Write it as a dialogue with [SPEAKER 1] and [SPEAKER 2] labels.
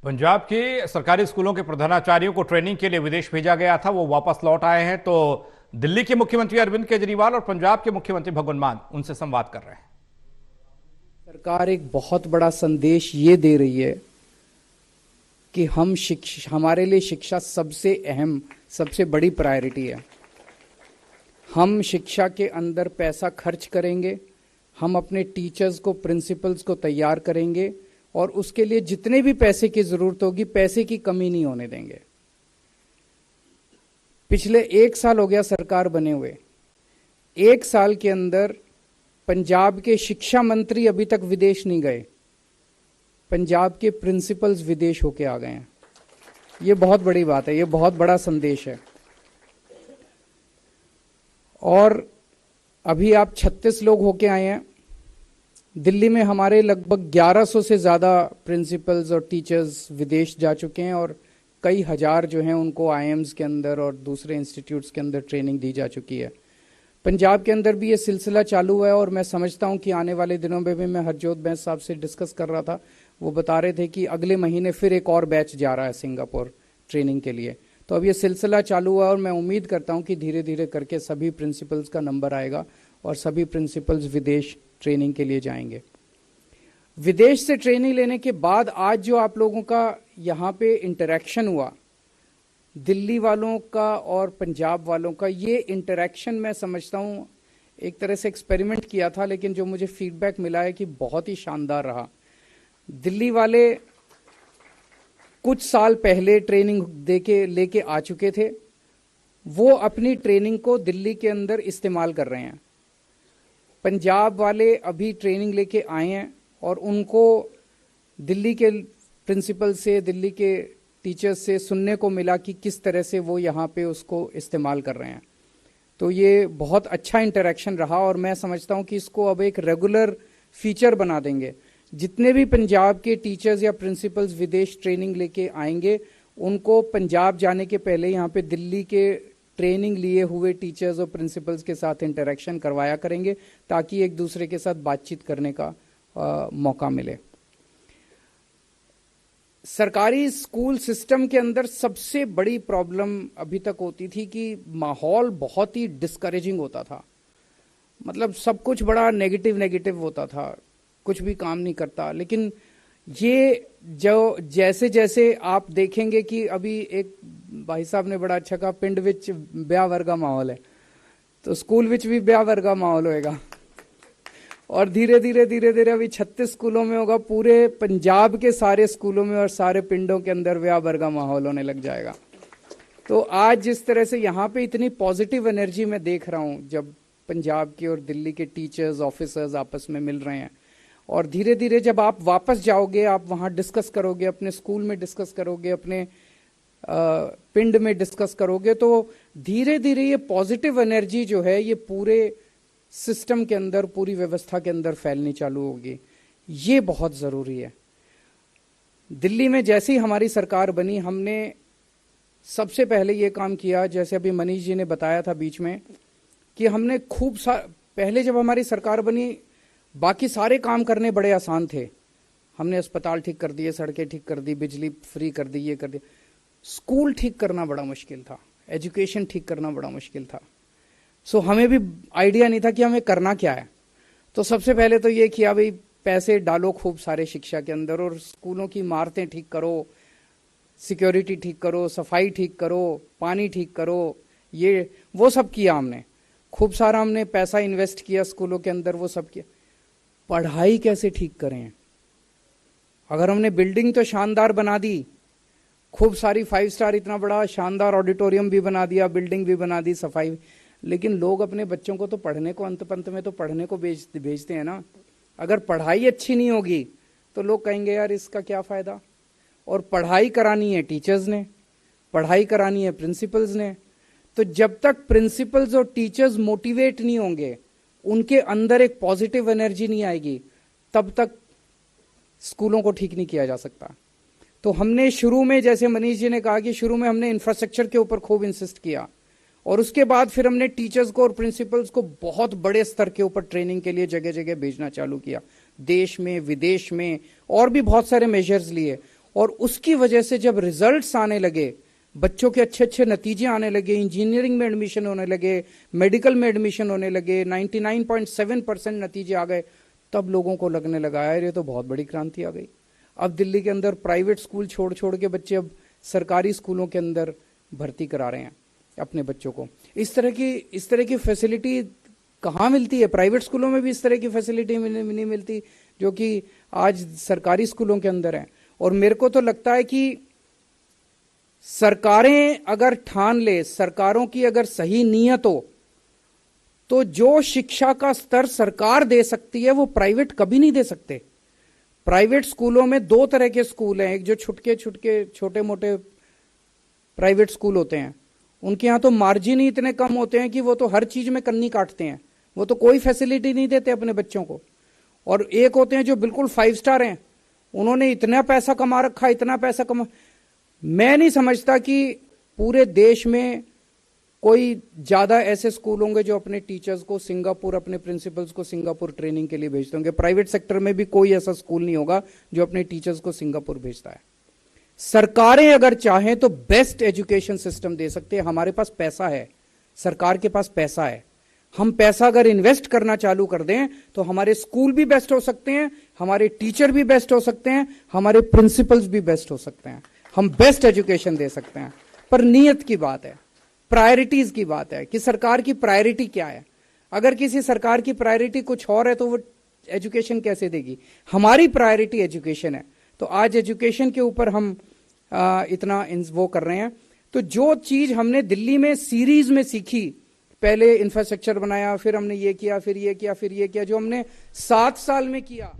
[SPEAKER 1] पंजाब के सरकारी स्कूलों के प्रधानाचार्यों को ट्रेनिंग के लिए विदेश भेजा गया था, वो वापस लौट आए हैं। तो दिल्ली के मुख्यमंत्री अरविंद केजरीवाल और पंजाब के मुख्यमंत्री भगवंत मान उनसे संवाद कर रहे हैं।
[SPEAKER 2] सरकार एक बहुत बड़ा संदेश ये दे रही है कि हमारे लिए शिक्षा सबसे अहम, सबसे बड़ी प्रायोरिटी है। हम शिक्षा के अंदर पैसा खर्च करेंगे, हम अपने टीचर्स को, प्रिंसिपल्स को तैयार करेंगे और उसके लिए जितने भी पैसे की जरूरत होगी, पैसे की कमी नहीं होने देंगे। पिछले 1 साल हो गया सरकार बने हुए, 1 साल के अंदर पंजाब के शिक्षा मंत्री अभी तक विदेश नहीं गए, पंजाब के प्रिंसिपल्स विदेश होके आ गए हैं। ये बहुत बड़ी बात है, ये बहुत बड़ा संदेश है। और अभी आप 36 लोग होके आए हैं। दिल्ली में हमारे लगभग 1100 से ज़्यादा प्रिंसिपल्स और टीचर्स विदेश जा चुके हैं और कई हजार जो हैं उनको आईएम्स के अंदर और दूसरे इंस्टीट्यूट्स के अंदर ट्रेनिंग दी जा चुकी है। पंजाब के अंदर भी ये सिलसिला चालू है और मैं समझता हूं कि आने वाले दिनों में भी, मैं हरजोत बैंस साहब से डिस्कस कर रहा था, वो बता रहे थे कि अगले महीने फिर एक और बैच जा रहा है सिंगापुर ट्रेनिंग के लिए। तो अब ये सिलसिला चालू हुआ और मैं उम्मीद करता हूं कि धीरे धीरे करके सभी प्रिंसिपल्स का नंबर आएगा और सभी प्रिंसिपल्स विदेश ट्रेनिंग के लिए जाएंगे। विदेश से ट्रेनिंग लेने के बाद आज जो आप लोगों का यहाँ पे इंटरेक्शन हुआ, दिल्ली वालों का और पंजाब वालों का, ये इंटरेक्शन मैं समझता हूँ एक तरह से एक्सपेरिमेंट किया था, लेकिन जो मुझे फीडबैक मिला है कि बहुत ही शानदार रहा। दिल्ली वाले कुछ साल पहले ट्रेनिंग देके लेके आ चुके थे, वो अपनी ट्रेनिंग को दिल्ली के अंदर इस्तेमाल कर रहे हैं। पंजाब वाले अभी ट्रेनिंग लेके आए हैं और उनको दिल्ली के प्रिंसिपल से, दिल्ली के टीचर्स से सुनने को मिला कि किस तरह से वो यहाँ पे उसको इस्तेमाल कर रहे हैं। तो ये बहुत अच्छा इंटरेक्शन रहा और मैं समझता हूँ कि इसको अब एक रेगुलर फीचर बना देंगे। जितने भी पंजाब के टीचर्स या प्रिंसिपल्स विदेश ट्रेनिंग लेके आएंगे, उनको पंजाब जाने के पहले यहाँ पे दिल्ली के ट्रेनिंग लिए हुए टीचर्स और प्रिंसिपल्स के साथ इंटरेक्शन करवाया करेंगे, ताकि एक दूसरे के साथ बातचीत करने का मौका मिले। सरकारी स्कूल सिस्टम के अंदर सबसे बड़ी प्रॉब्लम अभी तक होती थी कि माहौल बहुत ही डिस्करेजिंग होता था। मतलब सब कुछ बड़ा नेगेटिव होता था, कुछ भी काम नहीं करता। लेकिन ये जो जैसे जैसे आप देखेंगे कि अभी एक भाई साहब ने बड़ा अच्छा कहा, पिंड विच ब्याह वर्गा माहौल है, तो स्कूल विच भी ब्याह वर्गा माहौल होएगा। और धीरे धीरे अभी 36 स्कूलों में होगा, पूरे पंजाब के सारे स्कूलों में और सारे पिंडों के अंदर ब्याह वर्गा माहौल होने लग जाएगा। तो आज जिस तरह से यहाँ पे इतनी पॉजिटिव एनर्जी मैं देख रहा हूँ, जब पंजाब के और दिल्ली के टीचर्स, ऑफिसर्स आपस में मिल रहे हैं, और धीरे धीरे जब आप वापस जाओगे, आप वहाँ डिस्कस करोगे, अपने स्कूल में डिस्कस करोगे, अपने पिंड में डिस्कस करोगे, तो धीरे धीरे ये पॉजिटिव एनर्जी जो है ये पूरे सिस्टम के अंदर, पूरी व्यवस्था के अंदर फैलनी चालू होगी। ये बहुत ज़रूरी है। दिल्ली में जैसे ही हमारी सरकार बनी, हमने सबसे पहले ये काम किया, जैसे अभी मनीष जी ने बताया था बीच में, कि हमने पहले जब हमारी सरकार बनी, बाकी सारे काम करने बड़े आसान थे। हमने अस्पताल ठीक कर दिए, सड़कें ठीक कर दी, बिजली फ्री कर दी, ये कर दिया। स्कूल ठीक करना बड़ा मुश्किल था, एजुकेशन ठीक करना बड़ा मुश्किल था। सो हमें भी आइडिया नहीं था कि हमें करना क्या है। तो सबसे पहले तो ये किया, भाई पैसे डालो खूब सारे शिक्षा के अंदर और स्कूलों की इमारतें ठीक करो, सिक्योरिटी ठीक करो, सफाई ठीक करो, पानी ठीक करो, ये वो सब किया हमने। खूब सारा हमने पैसा इन्वेस्ट किया स्कूलों के अंदर, वो सब किया। पढ़ाई कैसे ठीक करें? अगर हमने बिल्डिंग तो शानदार बना दी, खूब सारी 5 स्टार इतना बड़ा शानदार ऑडिटोरियम भी बना दिया, बिल्डिंग भी बना दी, सफाई, लेकिन लोग अपने बच्चों को तो पढ़ने को, अंत पंत में तो पढ़ने को भेजते हैं ना। अगर पढ़ाई अच्छी नहीं होगी तो लोग कहेंगे यार इसका क्या फायदा। और पढ़ाई करानी है टीचर्स ने, पढ़ाई करानी है प्रिंसिपल्स ने। तो जब तक प्रिंसिपल्स और टीचर्स मोटिवेट नहीं होंगे, उनके अंदर एक पॉजिटिव एनर्जी नहीं आएगी, तब तक स्कूलों को ठीक नहीं किया जा सकता। तो हमने शुरू में, जैसे मनीष जी ने कहा कि शुरू में हमने इंफ्रास्ट्रक्चर के ऊपर खूब इंसिस्ट किया, और उसके बाद फिर हमने टीचर्स को और प्रिंसिपल्स को बहुत बड़े स्तर के ऊपर ट्रेनिंग के लिए जगह जगह भेजना चालू किया, देश में, विदेश में, और भी बहुत सारे मेजर्स लिए। और उसकी वजह से जब रिजल्ट्स आने लगे, बच्चों के अच्छे अच्छे नतीजे आने लगे, इंजीनियरिंग में एडमिशन होने लगे, मेडिकल में एडमिशन होने लगे, 99.7% नतीजे आ गए, तब लोगों को लगने लगा यार ये तो बहुत बड़ी क्रांति आ गई। अब दिल्ली के अंदर प्राइवेट स्कूल छोड़ छोड़ के बच्चे अब सरकारी स्कूलों के अंदर भर्ती करा रहे हैं अपने बच्चों को। इस तरह की फैसिलिटी कहाँ मिलती है? प्राइवेट स्कूलों में भी इस तरह की फैसिलिटी नहीं मिलती जो कि आज सरकारी स्कूलों के अंदर है। और मेरे को तो लगता है कि सरकारें अगर ठान ले, सरकारों की अगर सही नीयत हो, तो जो शिक्षा का स्तर सरकार दे सकती है वो प्राइवेट कभी नहीं दे सकते। प्राइवेट स्कूलों में दो तरह के स्कूल हैं, एक जो छोटे मोटे प्राइवेट स्कूल होते हैं, उनके यहाँ तो मार्जिन ही इतने कम होते हैं कि वो तो हर चीज में कन्नी काटते हैं, वो तो कोई फैसिलिटी नहीं देते अपने बच्चों को। और एक होते हैं जो बिल्कुल 5 स्टार हैं, उन्होंने इतना पैसा कमा रखा, इतना पैसा कमा। मैं नहीं समझता कि पूरे देश में कोई ज्यादा ऐसे स्कूल होंगे जो अपने टीचर्स को सिंगापुर, अपने प्रिंसिपल्स को सिंगापुर ट्रेनिंग के लिए भेजते होंगे। प्राइवेट सेक्टर में भी कोई ऐसा स्कूल नहीं होगा जो अपने टीचर्स को सिंगापुर भेजता है। सरकारें अगर चाहें तो बेस्ट एजुकेशन सिस्टम दे सकते हैं। हमारे पास पैसा है, सरकार के पास पैसा है। हम पैसा अगर इन्वेस्ट करना चालू कर दें तो हमारे स्कूल भी बेस्ट हो सकते हैं, हमारे टीचर भी बेस्ट हो सकते हैं, हमारे प्रिंसिपल्स भी बेस्ट हो सकते हैं, हम बेस्ट एजुकेशन दे सकते हैं। पर नीयत की बात है, प्रायोरिटीज की बात है कि सरकार की प्रायोरिटी क्या है। अगर किसी सरकार की प्रायोरिटी कुछ और है तो वो एजुकेशन कैसे देगी? हमारी प्रायोरिटी एजुकेशन है, तो आज एजुकेशन के ऊपर हम इतना वो कर रहे हैं। तो जो चीज हमने दिल्ली में सीरीज में सीखी, पहले इंफ्रास्ट्रक्चर बनाया, फिर हमने ये किया, फिर ये किया, फिर ये किया, जो हमने 7 साल में किया,